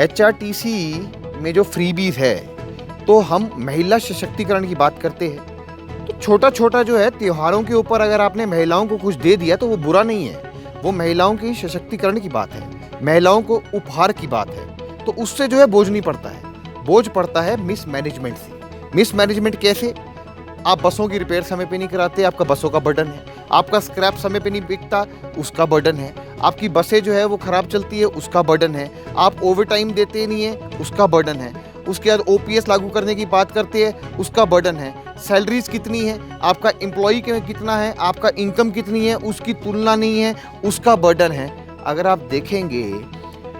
HRTC में जो freebies है, तो हम महिला सशक्तिकरण की बात करते हैं, तो छोटा छोटा जो है त्योहारों के ऊपर अगर आपने महिलाओं को कुछ दे दिया तो वो बुरा नहीं है, वो महिलाओं की सशक्तिकरण की बात है, महिलाओं को उपहार की बात है। तो उससे जो है बोझ नहीं पड़ता है, बोझ पड़ता है मिसमैनेजमेंट से। मिसमैनेजमेंट कैसे? आप बसों की रिपेयर समय पे नहीं कराते, आपका बसों का बर्डन है। आपका स्क्रैप समय पे नहीं बिकता, उसका बर्डन है। आपकी बसें जो है वो ख़राब चलती है, उसका बर्डन है। आप ओवर टाइम देते नहीं है, उसका बर्डन है। उसके बाद ओपीएस लागू करने की बात करते हैं, उसका बर्डन है। सैलरीज कितनी है, आपका एम्प्लॉई कितना है, आपका इनकम कितनी है, उसकी तुलना नहीं है, उसका बर्डन है। अगर आप देखेंगे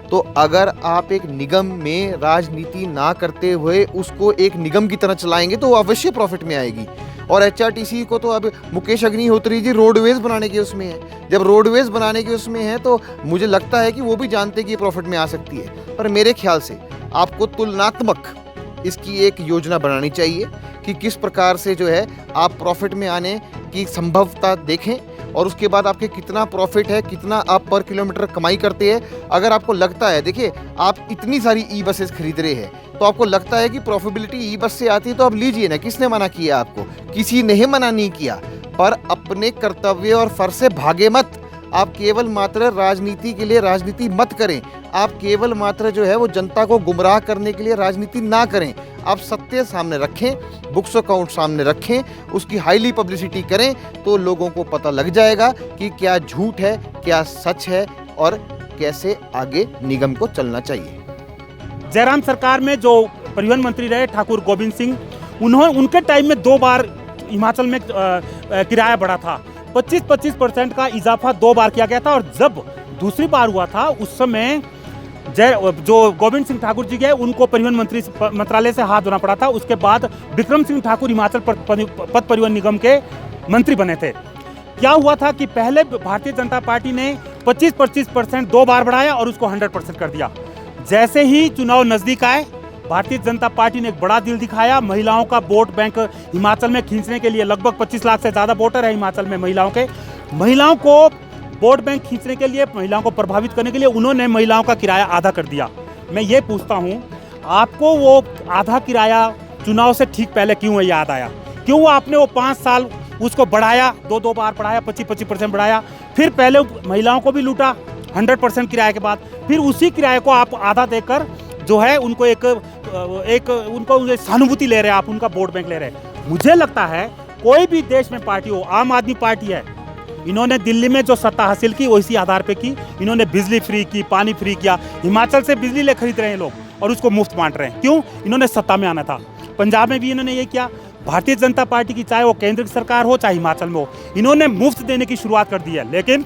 तो अगर आप एक निगम में राजनीति ना करते हुए उसको एक निगम की तरह चलाएंगे तो वो अवश्य प्रॉफिट में आएगी। और एचआरटीसी को तो अब मुकेश अग्निहोत्री जी रोडवेज बनाने के उसमें है। जब रोडवेज बनाने के उसमें है तो मुझे लगता है कि वो भी जानते हैं कि ये प्रॉफिट में आ सकती है। पर मेरे ख्याल से आपको तुलनात्मक इसकी एक योजना बनानी चाहिए कि किस प्रकार से जो है आप प्रॉफिट में आने की संभवता देखें, और उसके बाद आपके कितना प्रॉफिट है, कितना आप पर किलोमीटर कमाई करते हैं। अगर आपको लगता है, देखिए आप इतनी सारी ई बसेस खरीद रहे हैं तो आपको लगता है कि प्रॉफिटेबिलिटी ई बस से आती है तो आप लीजिए ना। किसने मना किया आपको? किसी ने मना नहीं किया। पर अपने कर्तव्य और फर्ज से भागे मत। आप केवल मात्र राजनीति के लिए राजनीति मत करें। आप केवल मात्र जो है वो जनता को गुमराह करने के लिए राजनीति ना करें। आप सत्य सामने रखें, बुक्स अकाउंट सामने रखें, उसकी हाईली पब्लिसिटी करें तो लोगों को पता लग जाएगा कि क्या झूठ है, क्या सच है और कैसे आगे निगम को चलना चाहिए। जयराम सरकार में जो परिवहन मंत्री रहे ठाकुर गोविंद सिंह, उनके टाइम में 2 बार हिमाचल में किराया बढ़ा था। 25% का इजाफा 2 बार किया गया था। और जब दूसरी बार हुआ था उस समय जो गोविंद सिंह ठाकुर जी गए, उनको परिवहन मंत्रालय से हाथ धोना पड़ा था। उसके बाद विक्रम सिंह ठाकुर हिमाचल पथ परिवहन निगम के मंत्री बने थे। क्या हुआ था कि पहले भारतीय जनता पार्टी ने 25% 2 बार बढ़ाया और उसको 100% कर दिया। जैसे ही चुनाव नजदीक आए, भारतीय जनता पार्टी ने एक बड़ा दिल दिखाया। महिलाओं का वोट बैंक हिमाचल में खींचने के लिए, लगभग 25 लाख से ज़्यादा वोटर है हिमाचल में महिलाओं के, महिलाओं को वोट बैंक खींचने के लिए, महिलाओं को प्रभावित करने के लिए उन्होंने महिलाओं का किराया आधा कर दिया। मैं ये पूछता हूँ, आपको वो आधा किराया चुनाव से ठीक पहले क्यों याद आया? क्यों आपने वो 5 साल उसको बढ़ाया, 2 बार बढ़ाया, 25% बढ़ाया, फिर पहले महिलाओं को भी लूटा 100% किराए के बाद, फिर उसी किराए को आप आधा देकर जो है उनको उनको सहानुभूति ले रहे हैं, आप उनका वोट बैंक ले रहे हैं। मुझे लगता है कोई भी देश में पार्टी हो, आम आदमी पार्टी है, इन्होंने दिल्ली में जो सत्ता हासिल की उसी आधार पे की। इन्होंने बिजली फ्री की, पानी फ्री किया, हिमाचल से बिजली ले खरीद रहे हैं लोग और उसको मुफ्त बांट रहे हैं। क्यों? इन्होंने सत्ता में आना था। पंजाब में भी इन्होंने ये किया। भारतीय जनता पार्टी की, चाहे वो केंद्र की सरकार हो चाहे हिमाचल में हो, इन्होंने मुफ्त देने की शुरुआत कर दी है। लेकिन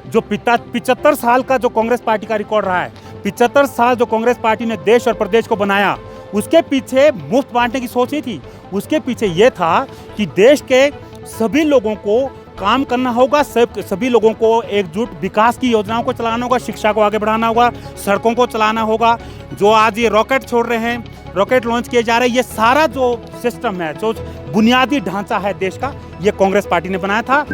जो 75 साल का जो कांग्रेस पार्टी का रिकॉर्ड रहा है, 75 साल जो कांग्रेस पार्टी ने देश और प्रदेश को बनाया, उसके पीछे मुफ्त बांटने की सोच नहीं थी। उसके पीछे ये था कि देश के सभी लोगों को काम करना होगा, सभी लोगों को एकजुट विकास की योजनाओं को चलाना होगा, शिक्षा को आगे बढ़ाना होगा, सड़कों को चलाना होगा। जो आज ये रॉकेट छोड़ रहे हैं, रॉकेट लॉन्च किए जा रहे हैं, ये सारा जो सिस्टम है, जो बुनियादी ढांचा है देश का, ये कांग्रेस पार्टी ने बनाया था।